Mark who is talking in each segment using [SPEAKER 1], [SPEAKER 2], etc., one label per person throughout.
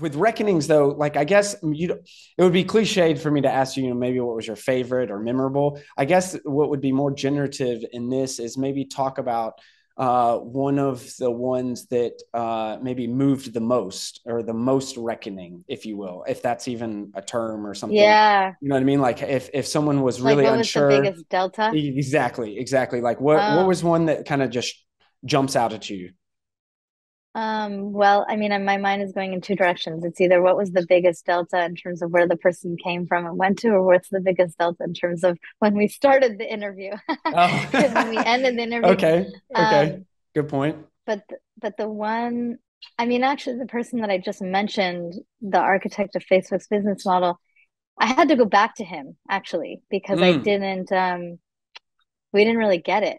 [SPEAKER 1] with Reckonings though, like I guess it would be cliched for me to ask you, maybe what was your favorite or memorable. I guess what would be more generative in this is maybe talk about one of the ones that maybe moved the most, or the most reckoning, if you will, if that's even a term or something.
[SPEAKER 2] Yeah.
[SPEAKER 1] You know what I mean? Like if someone was
[SPEAKER 2] Like
[SPEAKER 1] really
[SPEAKER 2] what was the
[SPEAKER 1] unsure.
[SPEAKER 2] biggest delta?
[SPEAKER 1] Exactly. Like what
[SPEAKER 2] Oh,
[SPEAKER 1] was one that kind of just jumps out at you?
[SPEAKER 2] well, I mean, my mind is going in two directions. It's either what was the biggest delta in terms of where the person came from and went to, or what's the biggest delta in terms of when we started the interview and when we
[SPEAKER 1] Oh,
[SPEAKER 2] ended the interview.
[SPEAKER 1] okay.
[SPEAKER 2] Um,
[SPEAKER 1] Good point.
[SPEAKER 2] but the one, I mean, actually, the person that I just mentioned, the architect of Facebook's business model, I had to go back to him actually because
[SPEAKER 1] Mm,
[SPEAKER 2] we didn't really get it.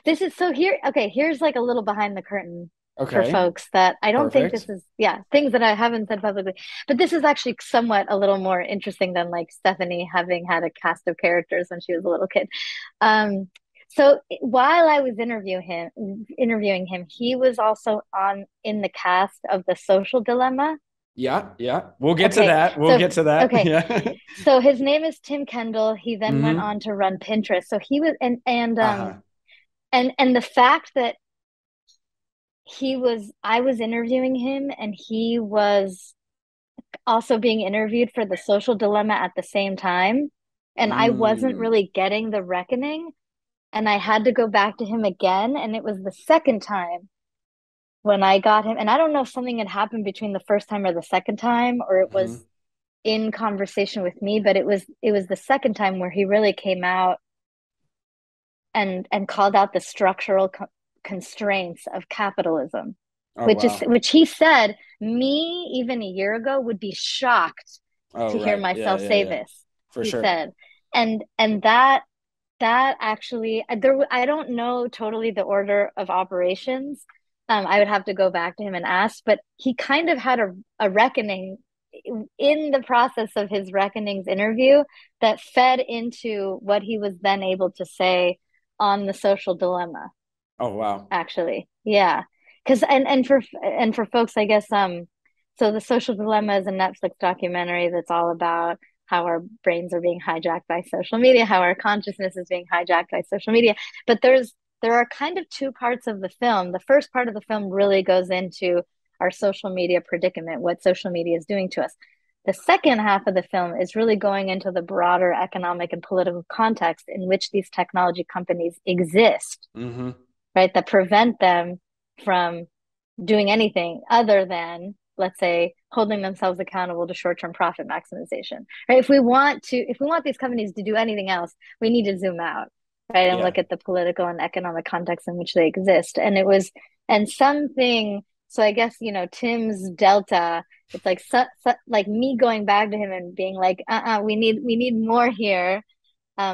[SPEAKER 2] This is so here. Okay, here's like a little behind the curtain for
[SPEAKER 1] okay.
[SPEAKER 2] folks that I don't think
[SPEAKER 1] Perfect.
[SPEAKER 2] this is, yeah, things that I haven't said publicly. But this is actually somewhat a little more interesting than like Stephanie having had a cast of characters when she was a little kid. Um, so while I was interviewing him, he was also on in the cast of The Social Dilemma.
[SPEAKER 1] Yeah. We'll get to
[SPEAKER 2] Okay,
[SPEAKER 1] that. We'll
[SPEAKER 2] so
[SPEAKER 1] get to that.
[SPEAKER 2] okay,
[SPEAKER 1] Yeah.
[SPEAKER 2] so his name is Tim Kendall. He then went
[SPEAKER 1] Mm-hmm.
[SPEAKER 2] on to run Pinterest. So he was
[SPEAKER 1] Uh-huh.
[SPEAKER 2] and the fact that I was interviewing him and he was also being interviewed for The Social Dilemma at the same time, and I wasn't
[SPEAKER 1] Mm.
[SPEAKER 2] really getting the reckoning, and I had to go back to him again, and it was the second time when I got him, and I don't know if something had happened between the first time or the second time, or it
[SPEAKER 1] Mm-hmm.
[SPEAKER 2] was in conversation with me, but it was the second time where he really came out and called out the structural constraints of capitalism,
[SPEAKER 1] Oh, wow.
[SPEAKER 2] which he said me even a year ago would be shocked
[SPEAKER 1] Oh,
[SPEAKER 2] to hear
[SPEAKER 1] right.
[SPEAKER 2] myself say
[SPEAKER 1] Yeah.
[SPEAKER 2] this.
[SPEAKER 1] For
[SPEAKER 2] He
[SPEAKER 1] sure.
[SPEAKER 2] said, and that actually I don't know totally the order of operations. I would have to go back to him and ask, but he kind of had a reckoning in the process of his reckonings interview that fed into what he was then able to say on the social dilemma,
[SPEAKER 1] Oh, wow.
[SPEAKER 2] actually. Yeah. Because and for folks, I guess so the social dilemma is a Netflix documentary that's all about how our brains are being hijacked by social media, how our consciousness is being hijacked by social media. But there are kind of two parts of the film. The first part of the film really goes into our social media predicament, what social media is doing to us. The second half of the film is really going into the broader economic and political context in which these technology companies exist,
[SPEAKER 1] Mm-hmm.
[SPEAKER 2] right? That prevent them from doing anything other than, let's say, holding themselves accountable to short-term profit maximization, right? If we want these companies to do anything else, we need to zoom out, right? And
[SPEAKER 1] Yeah.
[SPEAKER 2] look at the political and economic context in which they exist. And something, so I guess, Tim's Delta, it's like, like me going back to him and being like, we need more here,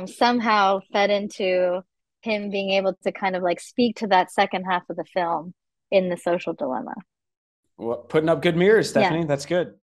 [SPEAKER 2] somehow fed into him being able to kind of like speak to that second half of the film in the social dilemma.
[SPEAKER 1] Well, putting up good mirrors,
[SPEAKER 2] Yeah.
[SPEAKER 1] Stephanie. That's good.